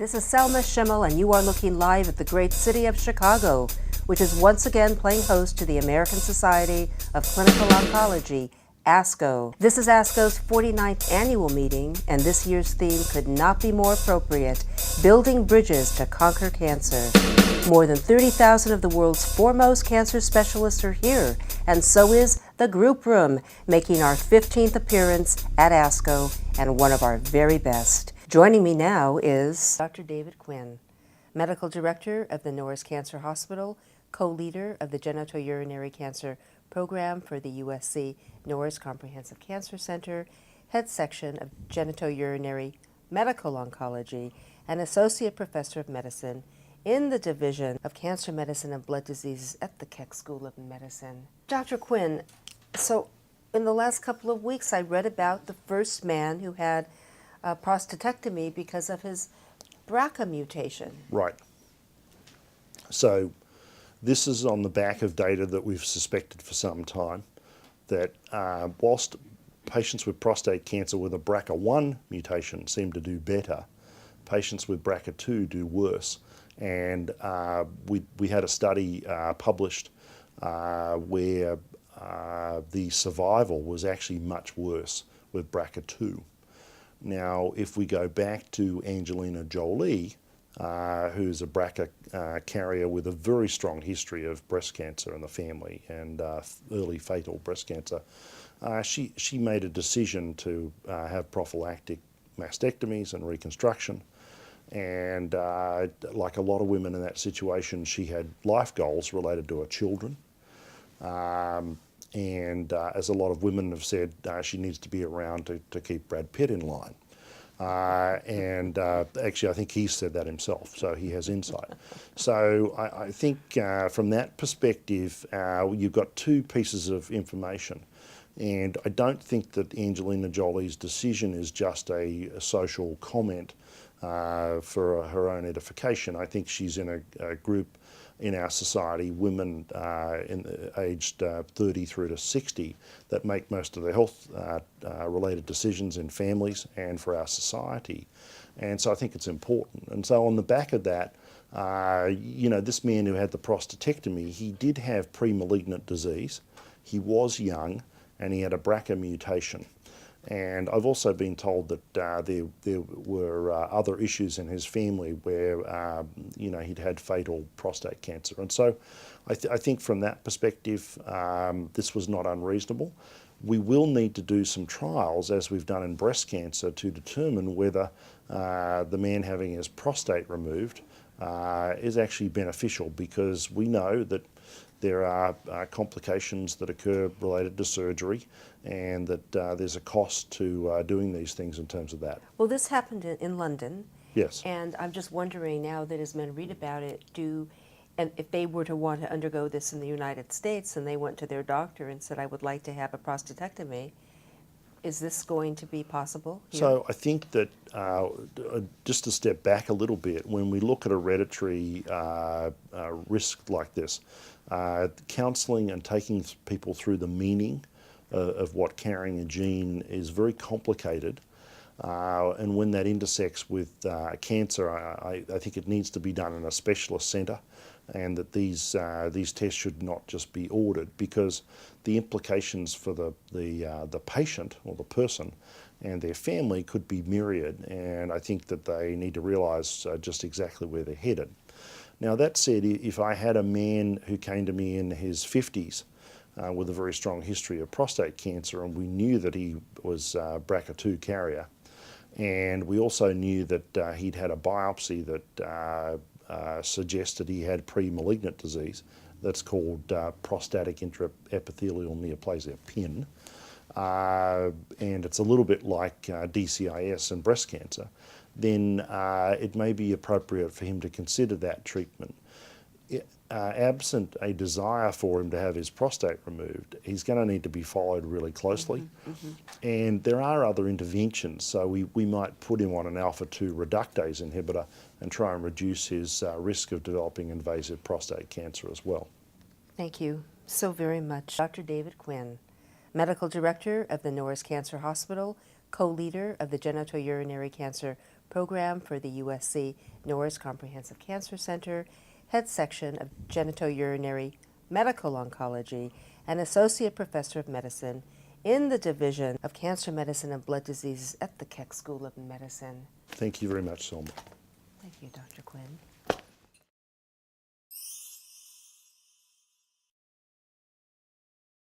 This is Selma Schimmel, and you are looking live at the great city of Chicago, which is once again playing host to the American Society of Clinical Oncology, ASCO. This is ASCO's 49th annual meeting, and this year's theme could not be more appropriate: Building Bridges to Conquer Cancer. More than 30,000 of the world's foremost cancer specialists are here, and so is the Group Room, making our 15th appearance at ASCO and one of our very best. Joining me now is Dr. David Quinn, Medical Director of the Norris Cancer Hospital, co-leader of the Genitourinary Cancer Program for the USC Norris Comprehensive Cancer Center, head section of Genitourinary Medical Oncology, and Associate Professor of Medicine in the Division of Cancer Medicine and Blood Diseases at the Keck School of Medicine. Dr. Quinn, so in the last couple of weeks I read about the first man who had a prostatectomy because of his BRCA mutation. Right. So this is on the back of data that we've suspected for some time, that whilst patients with prostate cancer with a BRCA1 mutation seem to do better, patients with BRCA2 do worse. And we had a study published where the survival was actually much worse with BRCA2. Now, if we go back to Angelina Jolie, who's a BRCA carrier with a very strong history of breast cancer in the family and early fatal breast cancer, she made a decision to have prophylactic mastectomies and reconstruction. And like a lot of women in that situation, she had life goals related to her children. As a lot of women have said, she needs to be around to keep Brad Pitt in line. Actually, I think he said that himself, so he has insight. So I think from that perspective, you've got two pieces of information. And I don't think that Angelina Jolie's decision is just a social comment for her own edification. I think she's in a group in our society, women aged 30 through to 60, that make most of their health related decisions in families and for our society. And so I think it's important. And so on the back of that, this man who had the prostatectomy, he did have pre-malignant disease, he was young, and he had a BRCA mutation. And I've also been told that there were other issues in his family where, he'd had fatal prostate cancer. And so I think from that perspective, this was not unreasonable. We will need to do some trials, as we've done in breast cancer, to determine whether the man having his prostate removed is actually beneficial, because we know that there are complications that occur related to surgery, and that there's a cost to doing these things in terms of that. Well, this happened in London. Yes. And I'm just wondering, now that as men read about it, and if they were to want to undergo this in the United States and they went to their doctor and said, I would like to have a prostatectomy, is this going to be possible here? So I think that just to step back a little bit, when we look at hereditary risk like this, counselling and taking people through the meaning of what carrying a gene is very complicated. And when that intersects with cancer, I think it needs to be done in a specialist centre, and that these tests should not just be ordered, because the implications for the patient or the person and their family could be myriad, and I think that they need to realise just exactly where they're headed. Now, that said, if I had a man who came to me in his 50s with a very strong history of prostate cancer, and we knew that he was BRCA2 carrier, and we also knew that he'd had a biopsy that suggested he had pre-malignant disease, that's called prostatic intraepithelial neoplasia, PIN, and it's a little bit like DCIS and breast cancer, then it may be appropriate for him to consider that treatment. Absent a desire for him to have his prostate removed, he's going to need to be followed really closely. And there are other interventions, so we might put him on an alpha-2 reductase inhibitor and try and reduce his risk of developing invasive prostate cancer as well. Thank you so very much, Dr. David Quinn, Medical Director of the Norris Cancer Hospital, co-leader of the Genitourinary Cancer program for the USC Norris Comprehensive Cancer Center, head section of Genitourinary Medical Oncology, and Associate Professor of Medicine in the Division of Cancer Medicine and Blood Diseases at the Keck School of Medicine. Thank you very much, Selma. Thank you, Dr. Quinn.